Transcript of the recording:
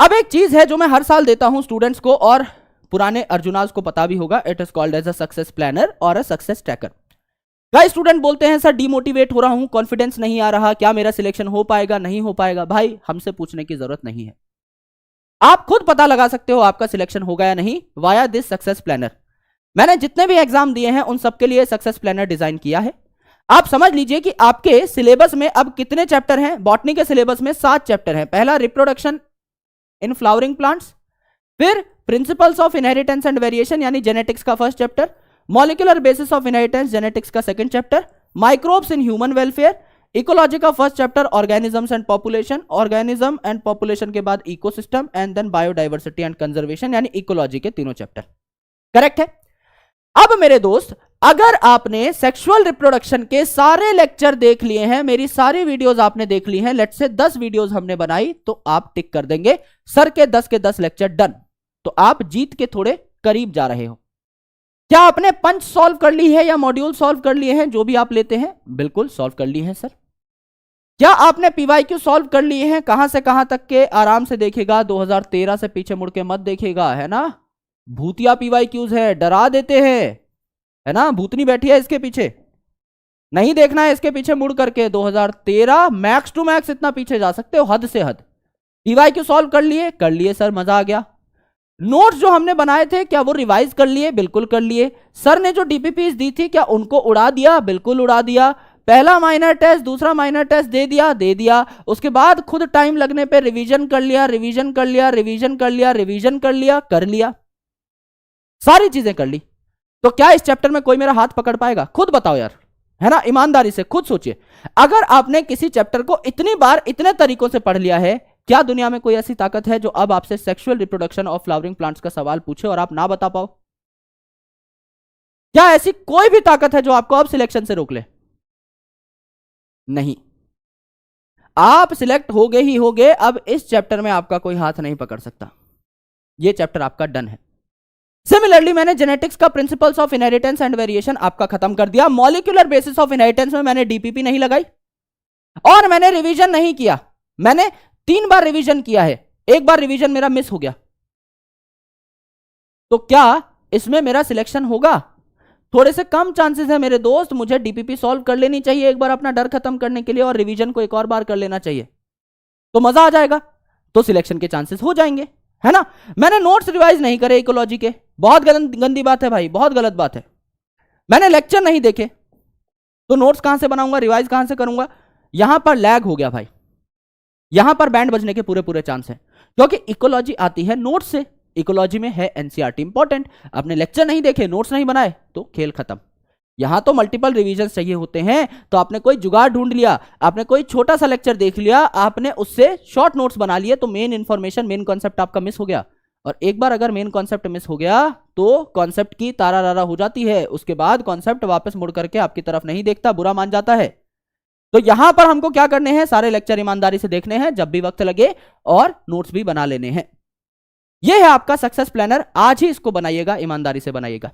अब एक चीज है जो मैं हर साल देता हूं स्टूडेंट्स को, और पुराने अर्जुनाज को पता भी होगा, it is called as a success planner और अ सक्सेस ट्रैकर। कई स्टूडेंट बोलते हैं सर डिमोटिवेट हो रहा हूं, कॉन्फिडेंस नहीं आ रहा, क्या मेरा सिलेक्शन हो पाएगा नहीं हो पाएगा। भाई हमसे पूछने की जरूरत नहीं है, आप खुद पता लगा सकते हो आपका सिलेक्शन होगा या नहीं वाया दिस सक्सेस प्लानर। मैंने जितने भी एग्जाम दिए हैं उन सबके लिए सक्सेस प्लानर डिजाइन किया है। आप समझ लीजिए कि आपके सिलेबस में अब कितने चैप्टर हैं। बॉटनी के सिलेबस में 7 चैप्टर हैं। पहला रिप्रोडक्शन इन फ्लावरिंग प्लांट्स, फिर principles of inheritance and variation यानी जेनेटिक्स का first chapter, molecular basis of inheritance genetics का second chapter, microbes in human welfare, ecology का first chapter, organisms and population, organism and population के बाद ecosystem and then biodiversity and conservation यानी ecology के तीनों chapter. Correct है। अब मेरे दोस्त अगर आपने सेक्सुअल रिप्रोडक्शन के सारे लेक्चर देख लिए हैं, मेरी सारी वीडियोस आपने देख ली हैं, लेट्स से 10 वीडियोस हमने बनाई, तो आप टिक कर देंगे सर के 10 के 10 लेक्चर डन। तो आप जीत के थोड़े करीब जा रहे हो। क्या आपने पंच सॉल्व कर ली है या मॉड्यूल सॉल्व कर लिए हैं जो भी आप लेते हैं? बिल्कुल सॉल्व कर ली है सर। क्या आपने पीवाईक्यू सॉल्व कर लिए हैं? कहां से कहां तक के? आराम से देखेगा, 2013 से पीछे मुड़ के मत देखेगा, है ना। भूतिया पीवाईक्यूज है, डरा देते हैं, है ना, भूतनी बैठी है इसके पीछे, नहीं देखना है इसके पीछे मुड़ करके। 2013 मैक्स टू मैक्स इतना पीछे जा सकते हो, हद से हद। पीवाईक्यू सॉल्व कर लिए? कर लिए सर, मजा आ गया। नोट्स जो हमने बनाए थे क्या वो रिवाइज कर लिए? बिल्कुल कर लिए। सर ने जो डीपीपीज दी थी क्या उनको उड़ा दिया? बिल्कुल उड़ा दिया। पहला माइनर टेस्ट दूसरा माइनर टेस्ट दे दिया? दे दिया। उसके बाद खुद टाइम लगने पे रिवीजन कर लिया, रिवीजन कर लिया, रिवीजन कर लिया, रिवीजन कर लिया, कर लिया, सारी चीजें कर ली। तो क्या इस चैप्टर में कोई मेरा हाथ पकड़ पाएगा? खुद बताओ यार, है ना, ईमानदारी से खुद सोचिए। अगर आपने किसी चैप्टर को इतनी बार इतने तरीकों से पढ़ लिया है, क्या दुनिया में कोई ऐसी ताकत है जो अब आपसे sexual reproduction of flowering plants का सवाल पूछे और आप ना बता पाओ? क्या ऐसी कोई भी ताकत है जो आपको अब सिलेक्शन से रोक ले? नहीं, आप सिलेक्ट हो गए ही हो गए। अब इस चैप्टर में आपका कोई हाथ नहीं पकड़ सकता, यह चैप्टर आपका डन है। सिमिलरली मैंने जेनेटिक्स का principles of inheritance and variation आपका खत्म कर दिया। मॉलिक्यूलर बेसिस ऑफ इनहेरिटेंस में मैंने डीपीपी नहीं लगाई और मैंने रिवीजन नहीं किया। मैंने 3 बार रिवीजन किया है, एक बार रिवीजन मेरा मिस हो गया। तो क्या इसमें मेरा सिलेक्शन होगा? थोड़े से कम चांसेस है मेरे दोस्त। मुझे डीपीपी सॉल्व कर लेनी चाहिए एक बार अपना डर खत्म करने के लिए, और रिवीजन को एक और बार कर लेना चाहिए, तो मजा आ जाएगा, तो सिलेक्शन के चांसेस हो जाएंगे, है ना। मैंने नोट्स रिवाइज नहीं करे इकोलॉजी के, बहुत गंदी बात है भाई, बहुत गलत बात है। मैंने लेक्चर नहीं देखे, तो नोट्स कहां से बनाऊंगा, रिवाइज कहां से करूंगा? यहां पर लैग हो गया भाई, यहां पर बैंड बजने के पूरे चांस है, क्योंकि इकोलॉजी आती है नोट्स से। इकोलॉजी में है एनसीईआरटी इंपॉर्टेंट। आपने लेक्चर नहीं देखे, नोट्स नहीं बनाए, तो खेल खत्म। यहां तो मल्टीपल रिवीजन चाहिए होते हैं, तो आपने कोई जुगाड़ ढूंढ लिया, आपने कोई छोटा सा लेक्चर देख लिया, आपने उससे शॉर्ट नोट्स बना लिए, तो मेन इंफॉर्मेशन, मेन कॉन्सेप्ट आपका मिस हो गया। और एक बार अगर मेन कॉन्सेप्ट मिस हो गया तो कॉन्सेप्ट की तारा रारा हो जाती है, उसके बाद कॉन्सेप्ट वापस मुड़ करके आपकी तरफ नहीं देखता, बुरा मान जाता है। तो यहां पर हमको क्या करने हैं, सारे लेक्चर ईमानदारी से देखने हैं जब भी वक्त लगे, और नोट्स भी बना लेने हैं। यह है आपका सक्सेस प्लानर। आज ही इसको बनाइएगा, ईमानदारी से बनाइएगा।